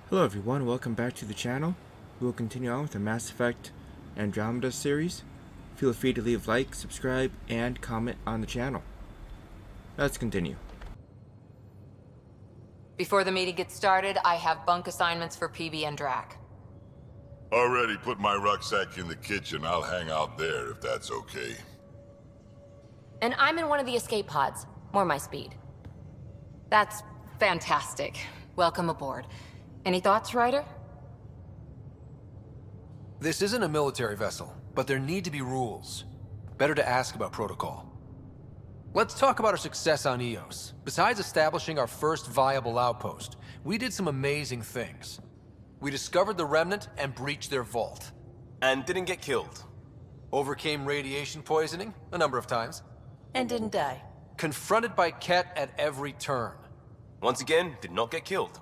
Hello everyone, welcome back to the channel. We will continue on with the Mass Effect Andromeda series. Feel free to leave a like, subscribe, and comment on the channel. Let's continue. Before the meeting gets started, I have bunk assignments for PB and Drac. Already put my rucksack in the kitchen. I'll hang out there if that's okay. And I'm in one of the escape pods. More my speed. That's fantastic. Welcome aboard. Any thoughts, Ryder? This isn't a military vessel, but there need to be rules. Better to ask about protocol. Let's talk about our success on EOS. Besides establishing our first viable outpost, we did some amazing things. We discovered the Remnant and breached their vault. And didn't get killed. Overcame radiation poisoning a number of times. And didn't die. Confronted by Ket at every turn. Once again, did not get killed.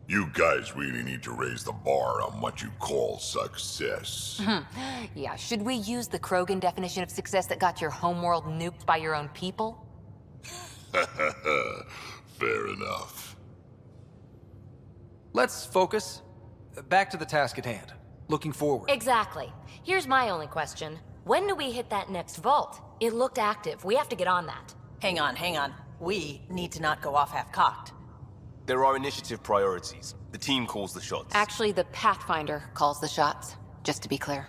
You guys really need to raise the bar on what you call success. Yeah, should we use the Krogan definition of success that got your homeworld nuked by your own people? Fair enough. Let's focus. Back to the task at hand. Looking forward. Exactly. Here's my only question. When do we hit that next vault? It looked active. We have to get on that. Hang on. We need to not go off half-cocked. There are initiative priorities. The team calls the shots. Actually, the Pathfinder calls the shots, just to be clear.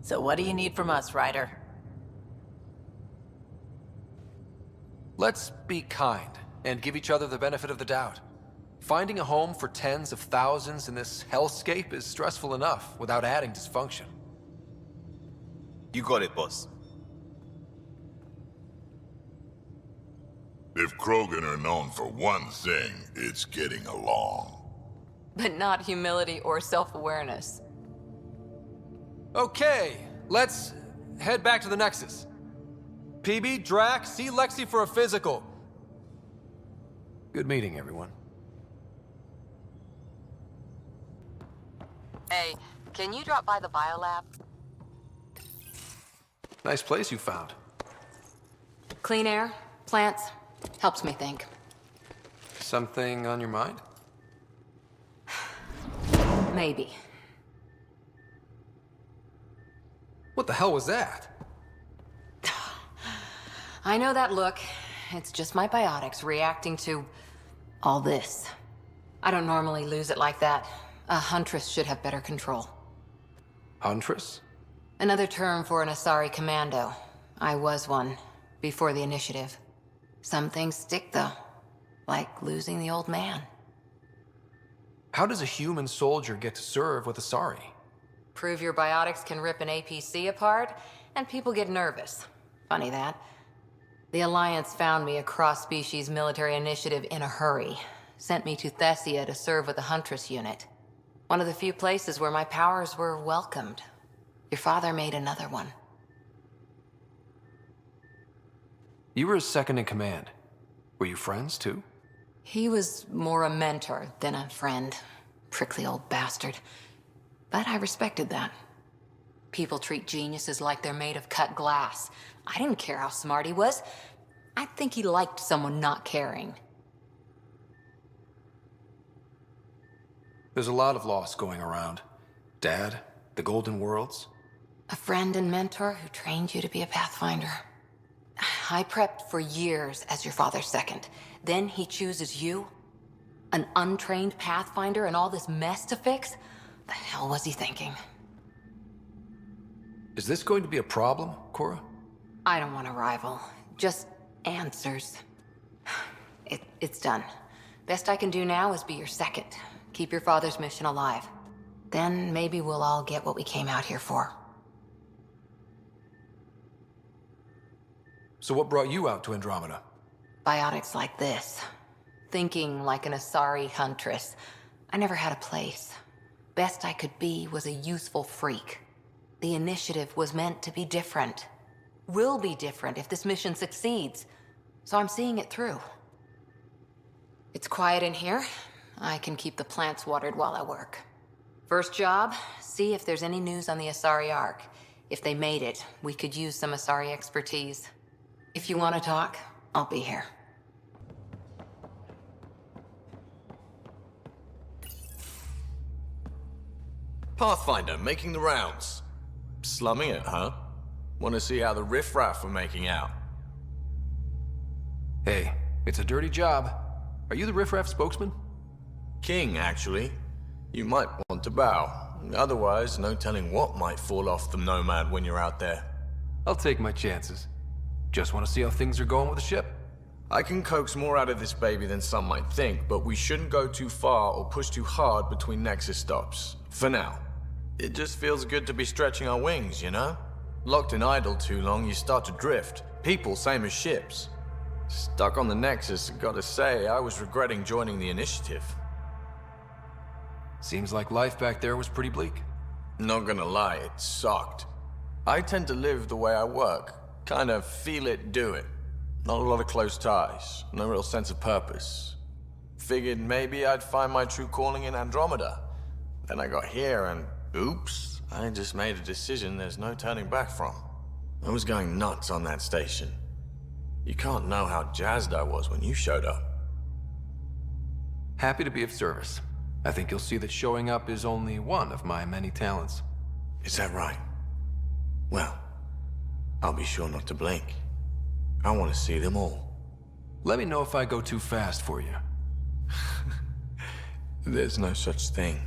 So what do you need from us, Ryder? Let's be kind and give each other the benefit of the doubt. Finding a home for tens of thousands in this hellscape is stressful enough without adding dysfunction. You got it, boss. If Krogan are known for one thing, it's getting along. But not humility or self-awareness. Okay, let's head back to the Nexus. PB, Drac, see Lexi for a physical. Good meeting, everyone. Hey, can you drop by the biolab? Nice place you found. Clean air, plants, helps me think. Something on your mind? Maybe. What the hell was that? I know that look. It's just my biotics reacting to all this. I don't normally lose it like that. A huntress should have better control. Huntress? Another term for an Asari commando. I was one, before the initiative. Some things stick, though. Like losing the old man. How does a human soldier get to serve with Asari? Prove your biotics can rip an APC apart, and people get nervous. Funny that. The Alliance found me a cross-species military initiative in a hurry. Sent me to Thessia to serve with the Huntress unit. One of the few places where my powers were welcomed. Your father made another one. You were his second in command. Were you friends, too? He was more a mentor than a friend. Prickly old bastard. But I respected that. People treat geniuses like they're made of cut glass. I didn't care how smart he was. I think he liked someone not caring. There's a lot of loss going around. Dad, the Golden Worlds. A friend and mentor who trained you to be a Pathfinder. I prepped for years as your father's second. Then he chooses you? An untrained Pathfinder and all this mess to fix? The hell was he thinking? Is this going to be a problem, Cora? I don't want a rival. Just answers. It's done. Best I can do now is be your second. Keep your father's mission alive. Then maybe we'll all get what we came out here for. So what brought you out to Andromeda? Biotics like this. Thinking like an Asari huntress. I never had a place. Best I could be was a useful freak. The initiative was meant to be different. Will be different if this mission succeeds. So I'm seeing it through. It's quiet in here. I can keep the plants watered while I work. First job, see if there's any news on the Asari Ark. If they made it, we could use some Asari expertise. If you want to talk, I'll be here. Pathfinder, making the rounds. Slumming it, huh? Want to see how the riffraff are making out? Hey, it's a dirty job. Are you the riffraff spokesman? King, actually. You might want to bow. Otherwise, no telling what might fall off the Nomad when you're out there. I'll take my chances. Just want to see how things are going with the ship. I can coax more out of this baby than some might think, but we shouldn't go too far or push too hard between Nexus stops. For now. It just feels good to be stretching our wings, you know? Locked in idle too long, you start to drift. People, same as ships. Stuck on the Nexus, gotta say, I was regretting joining the initiative. Seems like life back there was pretty bleak. Not gonna lie, it sucked. I tend to live the way I work. Kind of feel it, do it. Not a lot of close ties, no real sense of purpose. Figured maybe I'd find my true calling in Andromeda. Then I got here and, oops, I just made a decision there's no turning back from. I was going nuts on that station. You can't know how jazzed I was when you showed up. Happy to be of service. I think you'll see that showing up is only one of my many talents. Is that right? Well, I'll be sure not to blink. I want to see them all. Let me know if I go too fast for you. There's no such thing.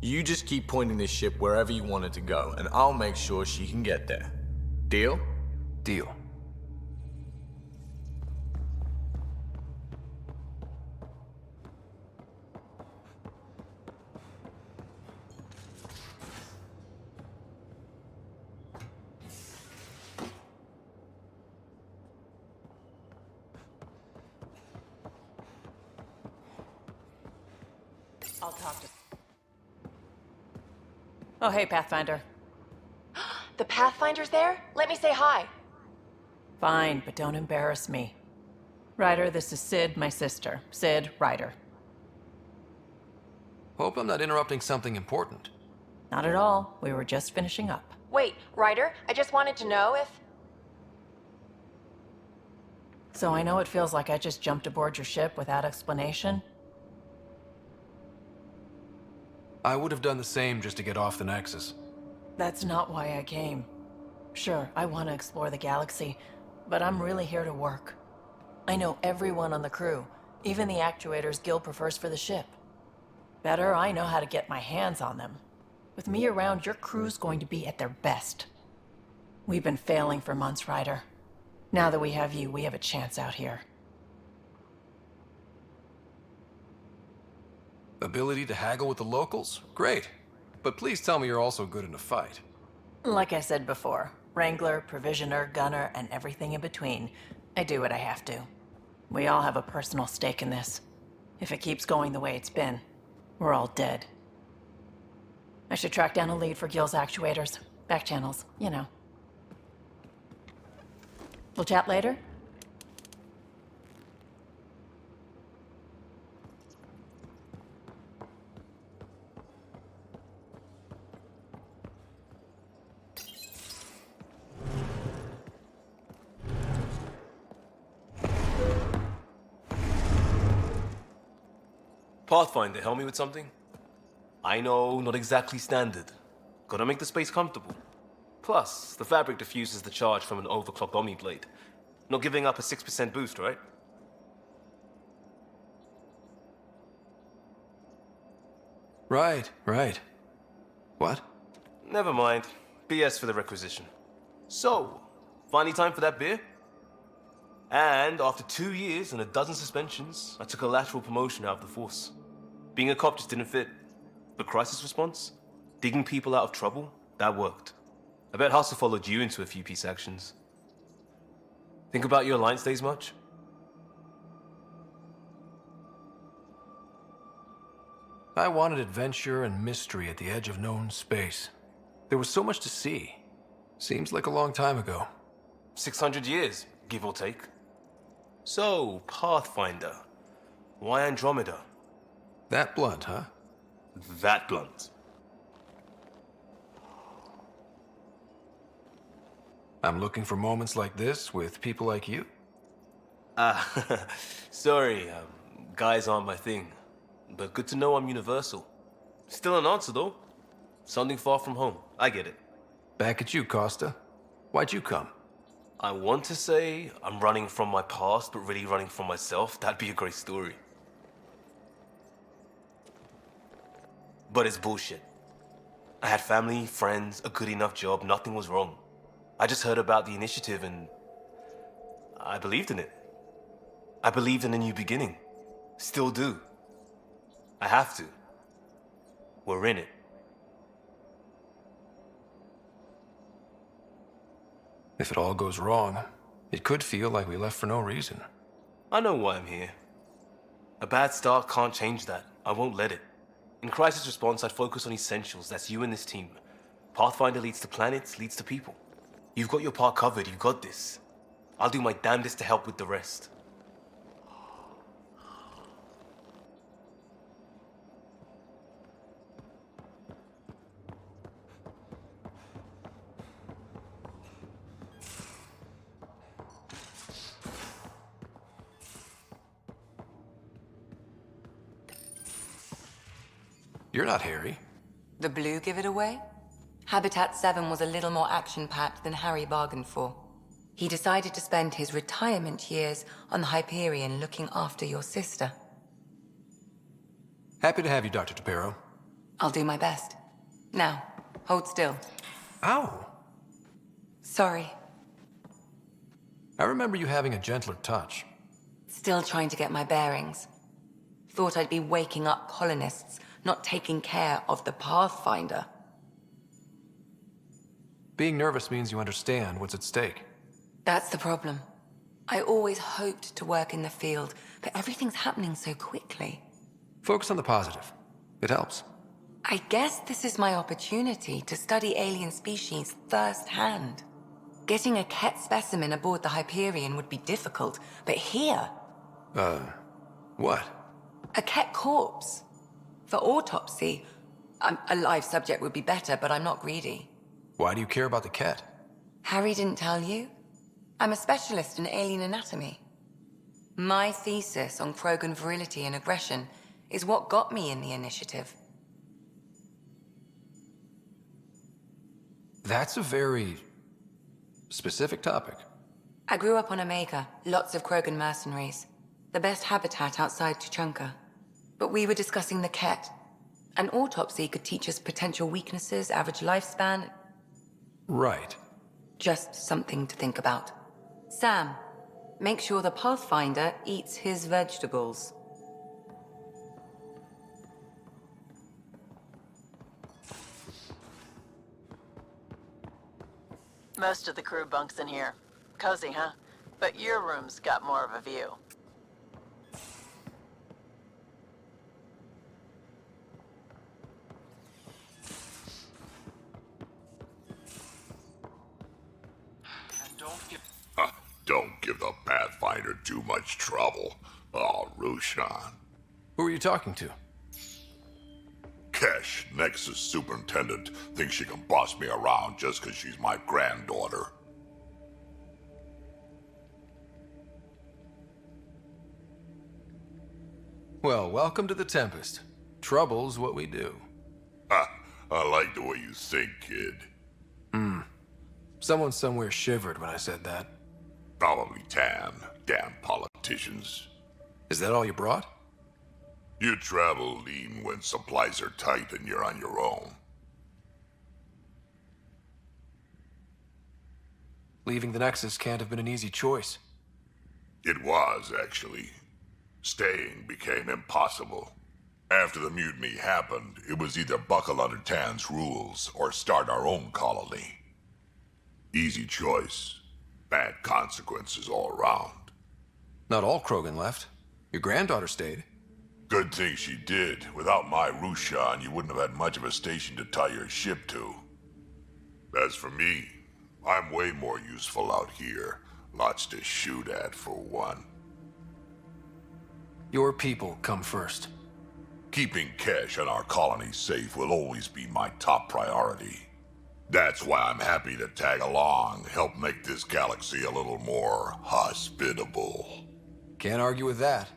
You just keep pointing this ship wherever you want it to go, and I'll make sure she can get there. Deal? Deal. I'll talk to... Oh, hey, Pathfinder. The Pathfinder's there? Let me say hi. Fine, but don't embarrass me. Ryder, this is Sid, my sister. Sid, Ryder. Hope I'm not interrupting something important. Not at all. We were just finishing up. Wait, Ryder, I just wanted to know if... So I know it feels like I just jumped aboard your ship without explanation. I would have done the same just to get off the Nexus. That's not why I came. Sure, I want to explore the galaxy, but I'm really here to work. I know everyone on the crew, even the actuators Gil prefers for the ship. Better, I know how to get my hands on them. With me around, your crew's going to be at their best. We've been failing for months, Ryder. Now that we have you, we have a chance out here. Ability to haggle with the locals? Great. But please tell me you're also good in a fight. Like I said before, Wrangler, Provisioner, Gunner, and everything in between. I do what I have to. We all have a personal stake in this. If it keeps going the way it's been, we're all dead. I should track down a lead for Gil's actuators. Back channels, you know. We'll chat later? Pathfinder, help me with something? I know, not exactly standard. Gotta make the space comfortable. Plus, the fabric diffuses the charge from an overclocked Omniblade. Not giving up a 6% boost, right? Right. What? Never mind. BS for the requisition. So, finally time for that beer? And after 2 years and a dozen suspensions, I took a lateral promotion out of the force. Being a cop just didn't fit. But crisis response? Digging people out of trouble? That worked. I bet Hustle followed you into a few peace actions. Think about your Alliance days much? I wanted adventure and mystery at the edge of known space. There was so much to see. Seems like a long time ago. 600 years, give or take. So, Pathfinder. Why Andromeda? That blunt, huh? That blunt. I'm looking for moments like this with people like you. Sorry, guys aren't my thing. But good to know I'm universal. Still an answer, though. Something far from home. I get it. Back at you, Costa. Why'd you come? I want to say I'm running from my past, but really running from myself. That'd be a great story. But it's bullshit. I had family, friends, a good enough job, nothing was wrong. I just heard about the initiative and I believed in it. I believed in a new beginning. Still do. I have to. We're in it. If it all goes wrong, it could feel like we left for no reason. I know why I'm here. A bad start can't change that. I won't let it. In crisis response, I'd focus on essentials. That's you and this team. Pathfinder leads to planets, leads to people. You've got your part covered. You've got this. I'll do my damnedest to help with the rest. You're not Harry. The blue give it away? Habitat 7 was a little more action-packed than Harry bargained for. He decided to spend his retirement years on the Hyperion looking after your sister. Happy to have you, Dr. Tapero. I'll do my best. Now, hold still. Ow! Sorry. I remember you having a gentler touch. Still trying to get my bearings. Thought I'd be waking up colonists, not taking care of the Pathfinder. Being nervous means you understand what's at stake. That's the problem. I always hoped to work in the field, but everything's happening so quickly. Focus on the positive. It helps. I guess this is my opportunity to study alien species firsthand. Getting a Ket specimen aboard the Hyperion would be difficult, but here... What? A Ket corpse. For autopsy, a live subject would be better, but I'm not greedy. Why do you care about the Ket? Harry didn't tell you? I'm a specialist in alien anatomy. My thesis on Krogan virility and aggression is what got me in the initiative. That's a very specific topic. I grew up on Omega, lots of Krogan mercenaries. The best habitat outside Tuchanka. But we were discussing the Ket. An autopsy could teach us potential weaknesses, average lifespan. Right. Just something to think about. Sam, make sure the Pathfinder eats his vegetables. Most of the crew bunks in here. Cozy, huh? But your room's got more of a view. Don't give the Pathfinder too much trouble. Oh, Rushan. Who are you talking to? Kesh, Nexus superintendent, thinks she can boss me around just because she's my granddaughter. Well, welcome to the Tempest. Trouble's what we do. Ha! I like the way you think, kid. Someone somewhere shivered when I said that. Probably Tann. Damn politicians. Is that all you brought? You travel lean when supplies are tight and you're on your own. Leaving the Nexus can't have been an easy choice. It was, actually. Staying became impossible. After the mutiny happened, it was either buckle under Tann's rules or start our own colony. Easy choice. Bad consequences all around. Not all Krogan left. Your granddaughter stayed. Good thing she did. Without my Rushan, you wouldn't have had much of a station to tie your ship to. As for me, I'm way more useful out here. Lots to shoot at, for one. Your people come first. Keeping Kesh and our colony safe will always be my top priority. That's why I'm happy to tag along, help make this galaxy a little more hospitable. Can't argue with that.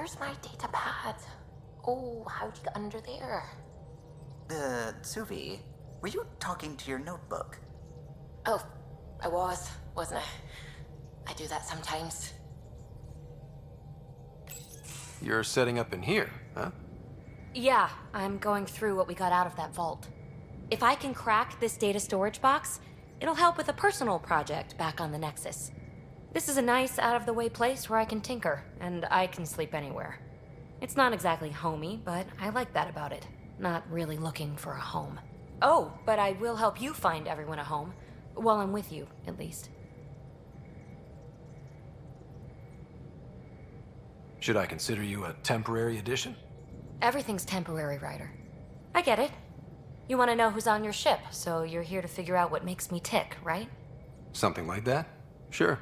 where's my data pad? Oh, how'd you get under there? Suvi, were you talking to your notebook? Oh, I wasn't I? I do that sometimes. You're setting up in here, huh? Yeah, I'm going through what we got out of that vault. If I can crack this data storage box, it'll help with a personal project back on the Nexus. This is a nice, out-of-the-way place where I can tinker, and I can sleep anywhere. It's not exactly homey, but I like that about it. Not really looking for a home. Oh, but I will help you find everyone a home. While I'm with you, at least. Should I consider you a temporary addition? Everything's temporary, Ryder. I get it. You want to know who's on your ship, so you're here to figure out what makes me tick, right? Something like that? Sure.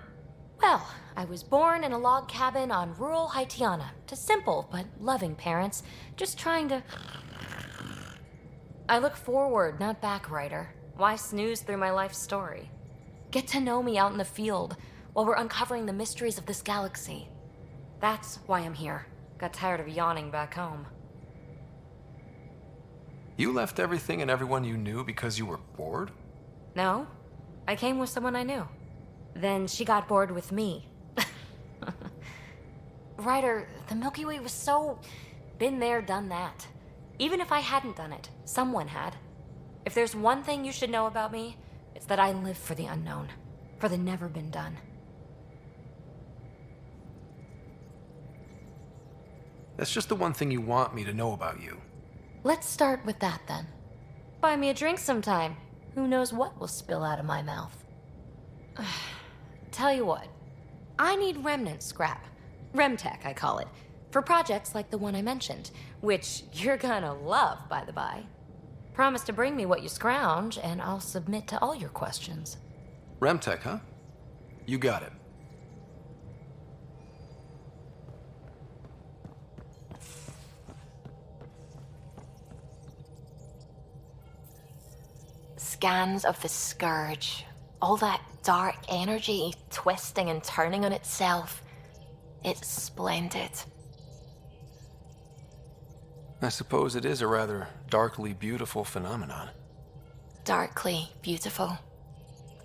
Well, I was born in a log cabin on rural Haitiana to simple but loving parents, just trying to... I look forward, not back, Ryder. Why snooze through my life story? Get to know me out in the field while we're uncovering the mysteries of this galaxy. That's why I'm here. Got tired of yawning back home. You left everything and everyone you knew because you were bored? No, I came with someone I knew. Then she got bored with me. Ryder, the Milky Way was so... been there, done that. Even if I hadn't done it, someone had. If there's one thing you should know about me, it's that I live for the unknown. For the never been done. That's just the one thing you want me to know about you. Let's start with that then. Buy me a drink sometime. Who knows what will spill out of my mouth. Tell you what, I need remnant scrap. Remtech, I call it. For projects like the one I mentioned, which you're gonna love, by the by. Promise to bring me what you scrounge, and I'll submit to all your questions. Remtech, huh? You got it. Scans of the Scourge. All that dark energy twisting and turning on itself. It's splendid. I suppose it is a rather darkly beautiful phenomenon. Darkly beautiful.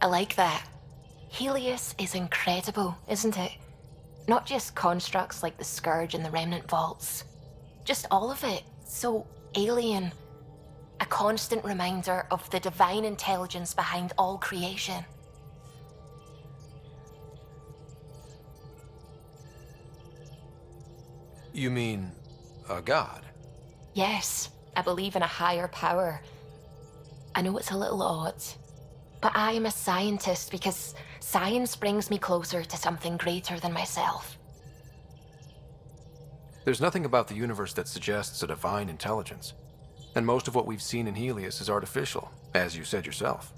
I like that. Helios is incredible, isn't it? Not just constructs like the Scourge and the Remnant Vaults. Just all of it. So alien. A constant reminder of the divine intelligence behind all creation. You mean a god? Yes, I believe in a higher power. I know it's a little odd, but I am a scientist because science brings me closer to something greater than myself. There's nothing about the universe that suggests a divine intelligence. And most of what we've seen in Helios is artificial, as you said yourself.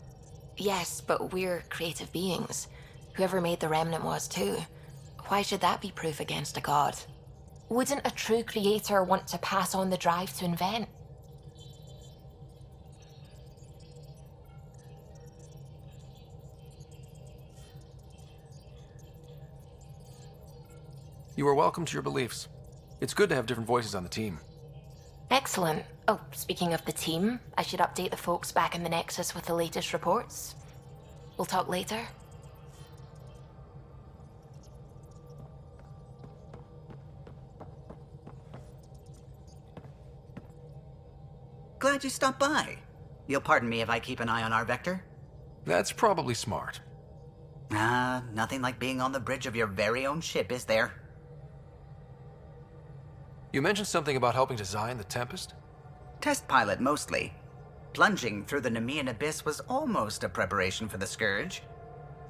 Yes, but we're creative beings. Whoever made the Remnant was too. Why should that be proof against a god? Wouldn't a true creator want to pass on the drive to invent? You are welcome to your beliefs. It's good to have different voices on the team. Excellent. Oh, speaking of the team, I should update the folks back in the Nexus with the latest reports. We'll talk later. Glad you stopped by. You'll pardon me if I keep an eye on our vector? That's probably smart. Nothing like being on the bridge of your very own ship, is there? You mentioned something about helping design the Tempest? Test pilot, mostly. Plunging through the Nemean abyss was almost a preparation for the Scourge.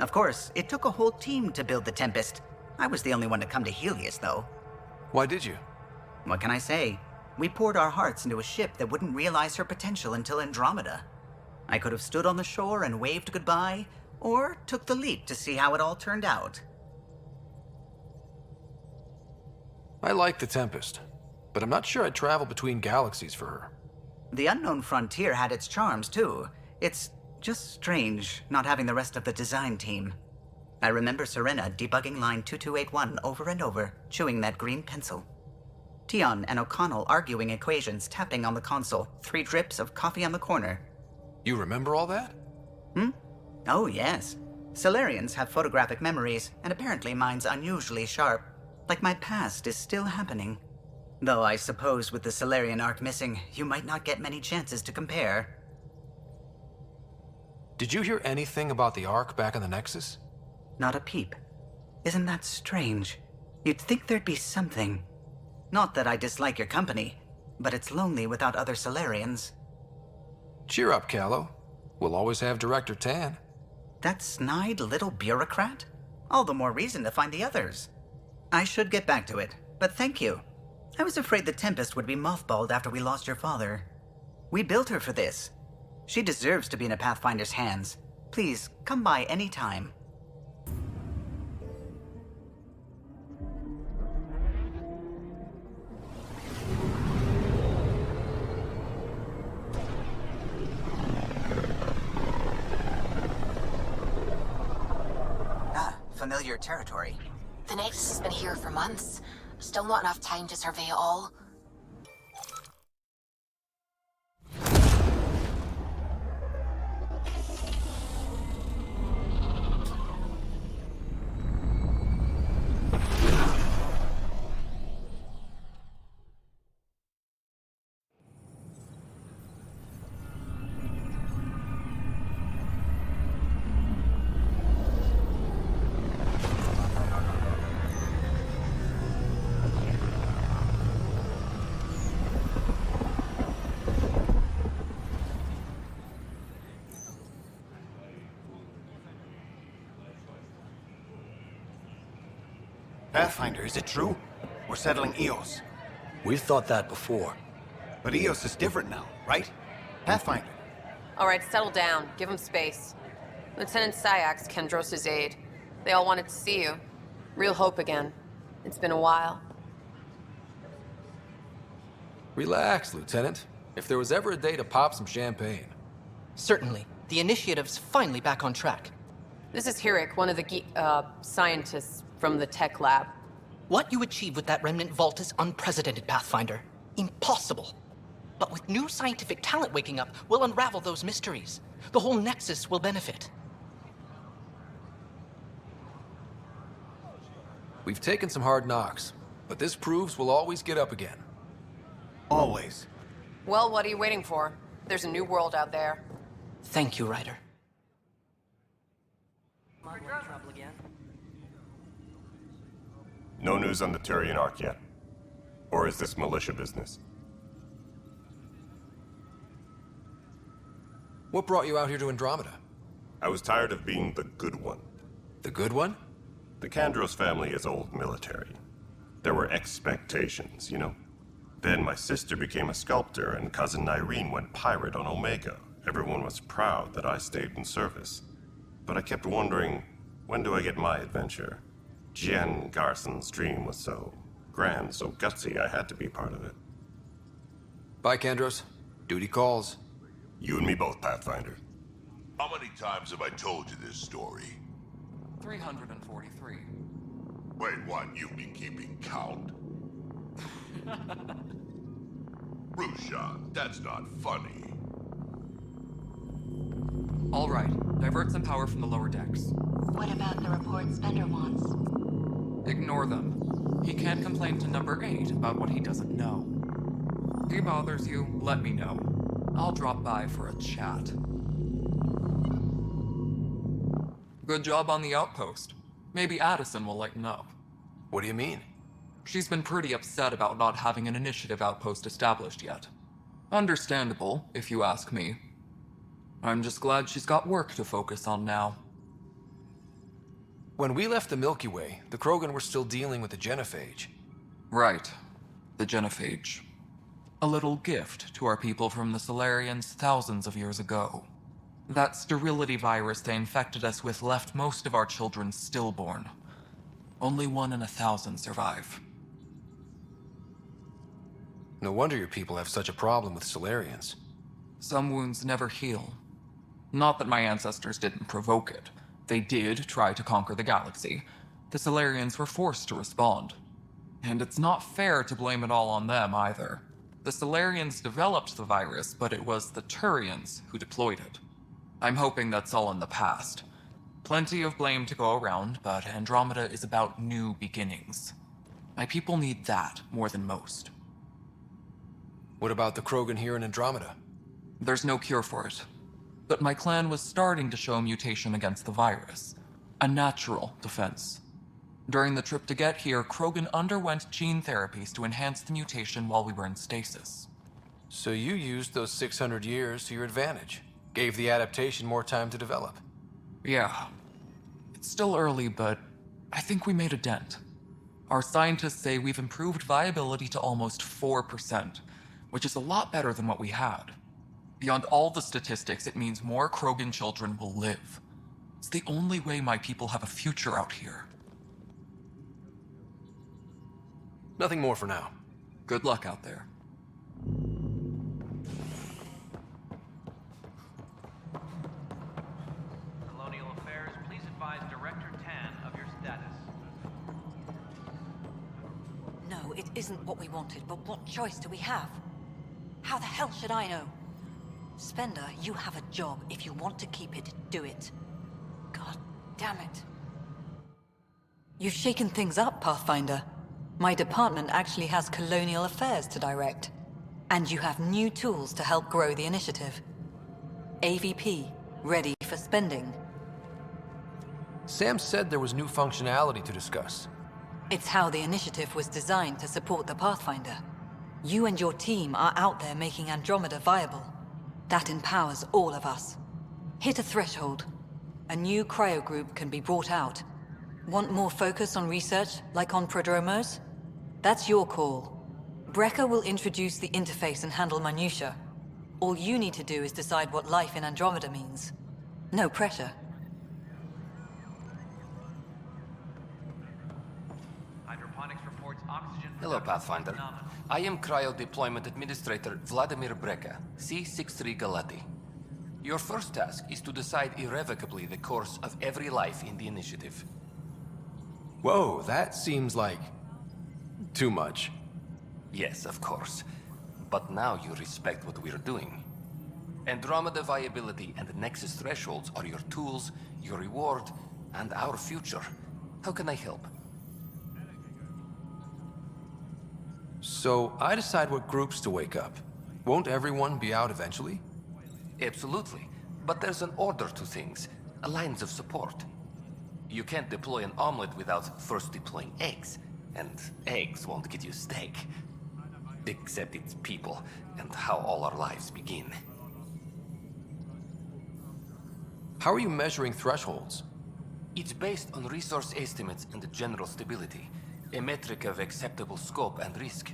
Of course, it took a whole team to build the Tempest. I was the only one to come to Helios, though. Why did you? What can I say? We poured our hearts into a ship that wouldn't realize her potential until Andromeda. I could have stood on the shore and waved goodbye, or took the leap to see how it all turned out. I like the Tempest, but I'm not sure I'd travel between galaxies for her. The unknown frontier had its charms, too. It's just strange not having the rest of the design team. I remember Serena debugging line 2281 over and over, chewing that green pencil. Tion and O'Connell arguing equations, tapping on the console, 3 drips of coffee on the corner. You remember all that? Oh, yes. Solarians have photographic memories, and apparently mine's unusually sharp. Like my past is still happening. Though I suppose with the Solarian arc missing, you might not get many chances to compare. Did you hear anything about the Ark back in the Nexus? Not a peep. Isn't that strange? You'd think there'd be something. Not that I dislike your company, but it's lonely without other Solarians. Cheer up, Callow. We'll always have Director Tann. That snide little bureaucrat? All the more reason to find the others. I should get back to it, but thank you. I was afraid the Tempest would be mothballed after we lost your father. We built her for this. She deserves to be in a Pathfinder's hands. Please, come by any time. Familiar territory. The Nexus has been here for months. Still not enough time to survey it all. Pathfinder, is it true? We're settling Eos. We've thought that before. But Eos is different now, right? Pathfinder. All right, settle down. Give him space. Lieutenant Syak's Kendros' aide. They all wanted to see you. Real hope again. It's been a while. Relax, Lieutenant. If there was ever a day to pop some champagne. Certainly. The initiative's finally back on track. This is Hirik, one of the scientists from the tech lab. What you achieved with that remnant vault is unprecedented, Pathfinder. Impossible. But with new scientific talent waking up, we'll unravel those mysteries. The whole Nexus will benefit. We've taken some hard knocks, but this proves we'll always get up again. Always. Well, what are you waiting for? There's a new world out there. Thank you, Ryder. No news on the Turian Ark yet? Or is this militia business? What brought you out here to Andromeda? I was tired of being the good one. The good one? The Kandros family is old military. There were expectations, you know? Then my sister became a sculptor and cousin Irene went pirate on Omega. Everyone was proud that I stayed in service. But I kept wondering, when do I get my adventure? Jen Garson's dream was so grand, so gutsy, I had to be part of it. Bye, Kandros. Duty calls. You and me both, Pathfinder. How many times have I told you this story? 343. Wait, what? You've been keeping count? Rushan, that's not funny. All right, divert some power from the lower decks. What about the reports Spender wants? Ignore them. He can't complain to number 8 about what he doesn't know. If he bothers you, let me know. I'll drop by for a chat. Good job on the outpost. Maybe Addison will lighten up. What do you mean? She's been pretty upset about not having an initiative outpost established yet. Understandable, if you ask me. I'm just glad she's got work to focus on now. When we left the Milky Way, the Krogan were still dealing with the genophage. Right. The genophage. A little gift to our people from the Solarians thousands of years ago. That sterility virus they infected us with left most of our children stillborn. Only 1 in 1,000 survive. No wonder your people have such a problem with Solarians. Some wounds never heal. Not that my ancestors didn't provoke it. They did try to conquer the galaxy. The Solarians were forced to respond. And it's not fair to blame it all on them either. The Solarians developed the virus, but it was the Turians who deployed it. I'm hoping that's all in the past. Plenty of blame to go around, but Andromeda is about new beginnings. My people need that more than most. What about the Krogan here in Andromeda? There's no cure for it. But my clan was starting to show mutation against the virus. A natural defense. During the trip to get here, Krogan underwent gene therapies to enhance the mutation while we were in stasis. So you used those 600 years to your advantage. Gave the adaptation more time to develop. Yeah. It's still early, but I think we made a dent. Our scientists say we've improved viability to almost 4%, which is a lot better than what we had. Beyond all the statistics, it means more Krogan children will live. It's the only way my people have a future out here. Nothing more for now. Good luck out there. Colonial Affairs, please advise Director Tann of your status. No, it isn't what we wanted, but what choice do we have? How the hell should I know? Spender, you have a job. If you want to keep it, do it. God damn it. You've shaken things up, Pathfinder. My department actually has colonial affairs to direct. And you have new tools to help grow the initiative. AVP, ready for spending. Sam said there was new functionality to discuss. It's how the initiative was designed to support the Pathfinder. You and your team are out there making Andromeda viable. That empowers all of us. Hit a threshold. A new cryo group can be brought out. Want more focus on research, like on prodromos? That's your call. Brecker will introduce the interface and handle minutiae. All you need to do is decide what life in Andromeda means. No pressure. Hydroponics reports oxygen. Hello, Pathfinder. I am Cryo Deployment Administrator Vladimir Breca, C-63 Galati. Your first task is to decide irrevocably the course of every life in the initiative. Whoa, that seems like... too much. Yes, of course. But now you respect what we're doing. Andromeda viability and Nexus thresholds are your tools, your reward, and our future. How can I help? So, I decide what groups to wake up. Won't everyone be out eventually? Absolutely. But there's an order to things, a lines of support. You can't deploy an omelet without first deploying eggs. And eggs won't get you steak. Except it's people, and how all our lives begin. How are you measuring thresholds? It's based on resource estimates and general stability, a metric of acceptable scope and risk.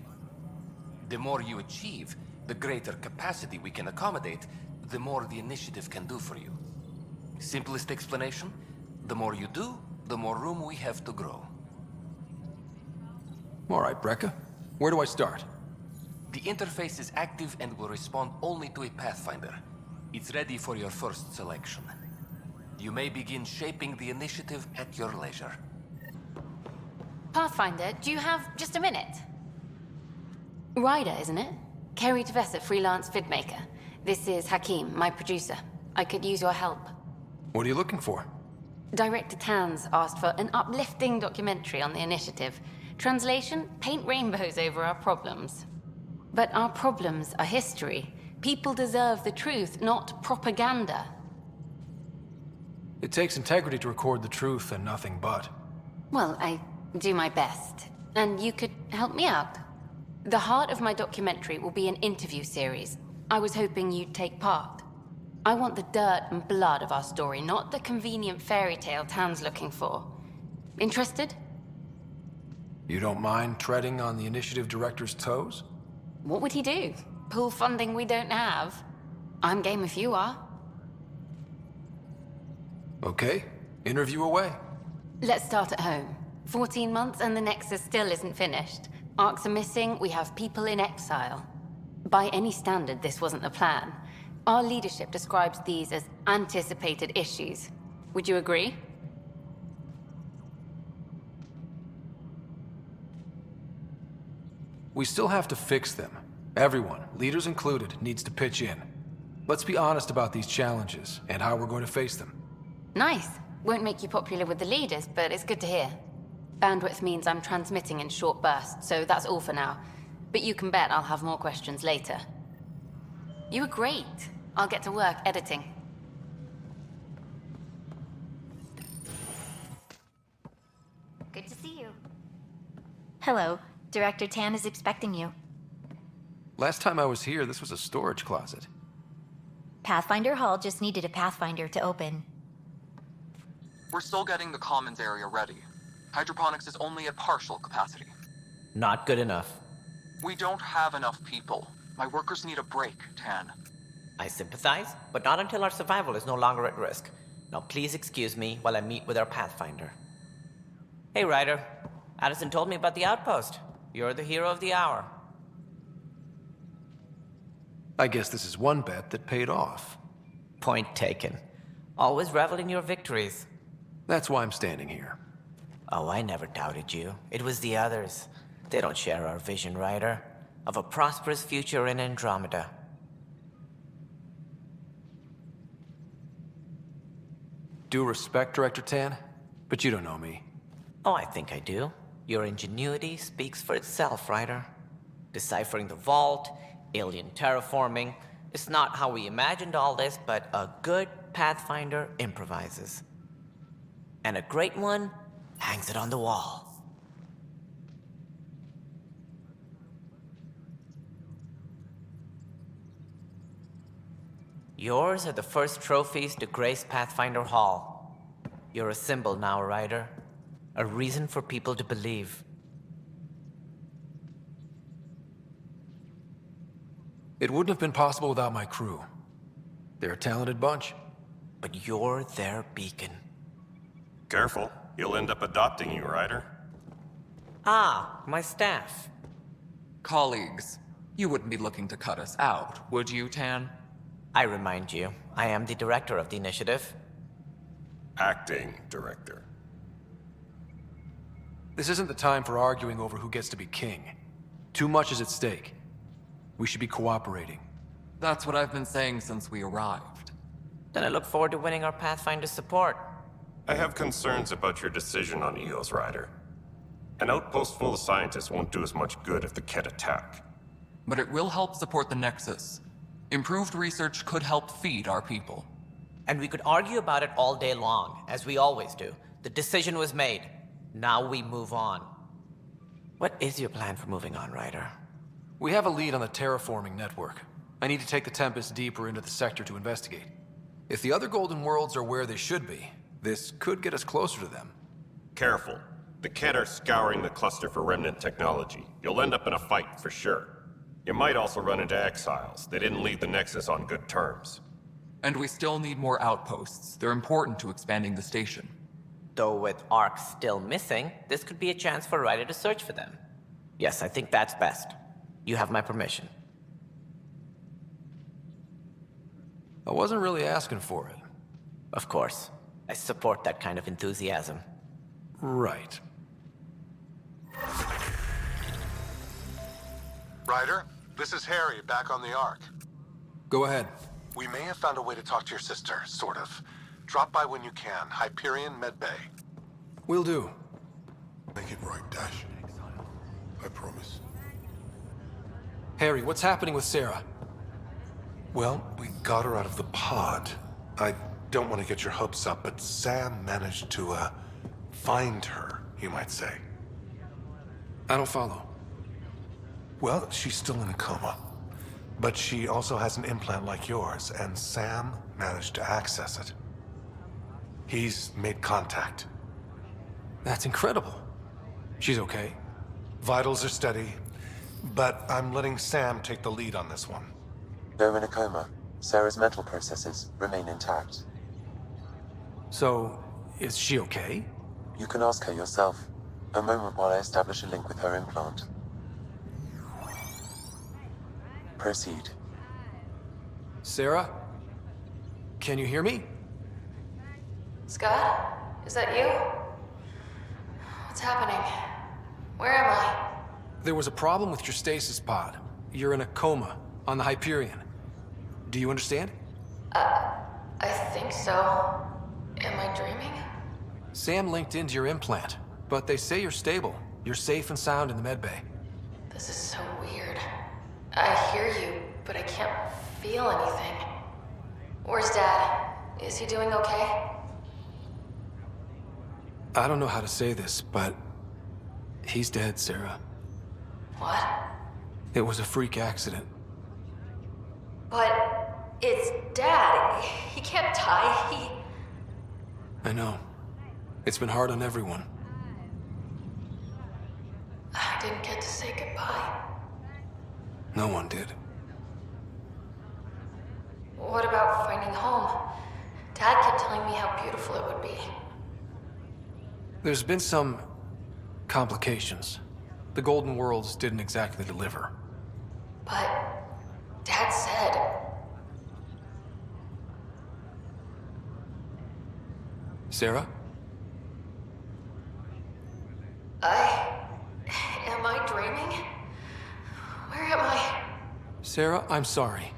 The more you achieve, the greater capacity we can accommodate, the more the initiative can do for you. Simplest explanation, the more you do, the more room we have to grow. All right, Breca. Where do I start? The interface is active and will respond only to a Pathfinder. It's ready for your first selection. You may begin shaping the initiative at your leisure. Pathfinder, do you have just a minute? Ryder, isn't it? Kerry Tavessa, freelance vidmaker. This is Hakim, my producer. I could use your help. What are you looking for? Director Tann's asked for an uplifting documentary on the initiative. Translation, paint rainbows over our problems. But our problems are history. People deserve the truth, not propaganda. It takes integrity to record the truth and nothing but. Well, I do my best. And you could help me out. The heart of my documentary will be an interview series. I was hoping you'd take part. I want the dirt and blood of our story, not the convenient fairy tale Tann's looking for. Interested? You don't mind treading on the initiative director's toes? What would he do? Pull funding we don't have? I'm game if you are. Okay, interview away. Let's start at home. 14 months and the Nexus still isn't finished. Arcs are missing, we have people in exile. By any standard, this wasn't the plan. Our leadership describes these as anticipated issues. Would you agree? We still have to fix them. Everyone, leaders included, needs to pitch in. Let's be honest about these challenges and how we're going to face them. Nice. Won't make you popular with the leaders, but it's good to hear. Bandwidth means I'm transmitting in short bursts, so that's all for now. But you can bet I'll have more questions later. You were great. I'll get to work editing. Good to see you. Hello. Director Tann is expecting you. Last time I was here, this was a storage closet. Pathfinder Hall just needed a Pathfinder to open. We're still getting the commons area ready. Hydroponics is only at partial capacity. Not good enough. We don't have enough people. My workers need a break, Tann. I sympathize, but not until our survival is no longer at risk. Now please excuse me while I meet with our Pathfinder. Hey, Ryder. Addison told me about the outpost. You're the hero of the hour. I guess this is one bet that paid off. Point taken. Always revel in your victories. That's why I'm standing here. Oh, I never doubted you. It was the others. They don't share our vision, Ryder, of a prosperous future in Andromeda. Due respect, Director Tann, but you don't know me. Oh, I think I do. Your ingenuity speaks for itself, Ryder. Deciphering the vault, alien terraforming. It's not how we imagined all this, but a good Pathfinder improvises. And a great one hangs it on the wall. Yours are the first trophies to grace Pathfinder Hall. You're a symbol now, Ryder. A reason for people to believe. It wouldn't have been possible without my crew. They're a talented bunch. But you're their beacon. Careful, he'll end up adopting you, Ryder. Ah, my staff. Colleagues, you wouldn't be looking to cut us out, would you, Tann? I remind you, I am the director of the initiative. Acting director. This isn't the time for arguing over who gets to be king. Too much is at stake. We should be cooperating. That's what I've been saying since we arrived. Then I look forward to winning our Pathfinder support. I have concerns about your decision on Eos, Ryder. An outpost full of scientists won't do as much good if the Kett attack. But it will help support the Nexus. Improved research could help feed our people. And we could argue about it all day long, as we always do. The decision was made. Now we move on. What is your plan for moving on, Ryder? We have a lead on the terraforming network. I need to take the Tempest deeper into the sector to investigate. If the other Golden Worlds are where they should be, this could get us closer to them. Careful. The Kett are scouring the cluster for remnant technology. You'll end up in a fight, for sure. You might also run into exiles. They didn't leave the Nexus on good terms. And we still need more outposts. They're important to expanding the station. Though with Ark still missing, this could be a chance for Ryder to search for them. Yes, I think that's best. You have my permission. I wasn't really asking for it. Of course. I support that kind of enthusiasm. Right. Ryder, this is Harry, back on the Ark. Go ahead. We may have found a way to talk to your sister, sort of. Drop by when you can. Hyperion Med Bay. Will do. Make it right, Dash. I promise. Harry, what's happening with Sarah? Well, we got her out of the pod. I don't want to get your hopes up, but Sam managed to, find her, you might say. I don't follow. Well, she's still in a coma. But she also has an implant like yours, and Sam managed to access it. He's made contact. That's incredible. She's okay? Vitals are steady, but I'm letting Sam take the lead on this one. Though in a coma, Sarah's mental processes remain intact. So, is she okay? You can ask her yourself. A moment while I establish a link with her implant. Proceed. Sarah? Can you hear me? Scott? Is that you? What's happening? Where am I? There was a problem with your stasis pod. You're in a coma on the Hyperion. Do you understand? I think so. Am I dreaming? Sam linked into your implant, but they say you're stable. You're safe and sound in the medbay. This is so weird. I hear you, but I can't feel anything. Where's Dad? Is he doing okay? I don't know how to say this, but he's dead, Sarah. What? It was a freak accident. But it's Dad. He can't die. I know. It's been hard on everyone. I didn't get to say goodbye. No one did. What about finding home? Dad kept telling me how beautiful it would be. There's been some complications. The Golden Worlds didn't exactly deliver. But Dad said... Sarah? Am I dreaming? Where am I? Sarah, I'm sorry.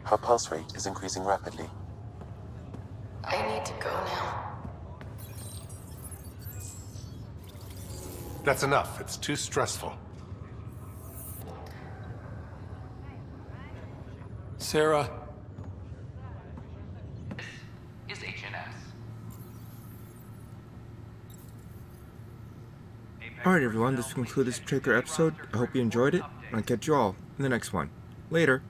Her pulse rate is increasing rapidly. I need to go now. That's enough. It's too stressful. Sarah. Is HNS. Alright everyone, this will conclude this particular episode. I hope you enjoyed it, and I'll catch you all in the next one. Later.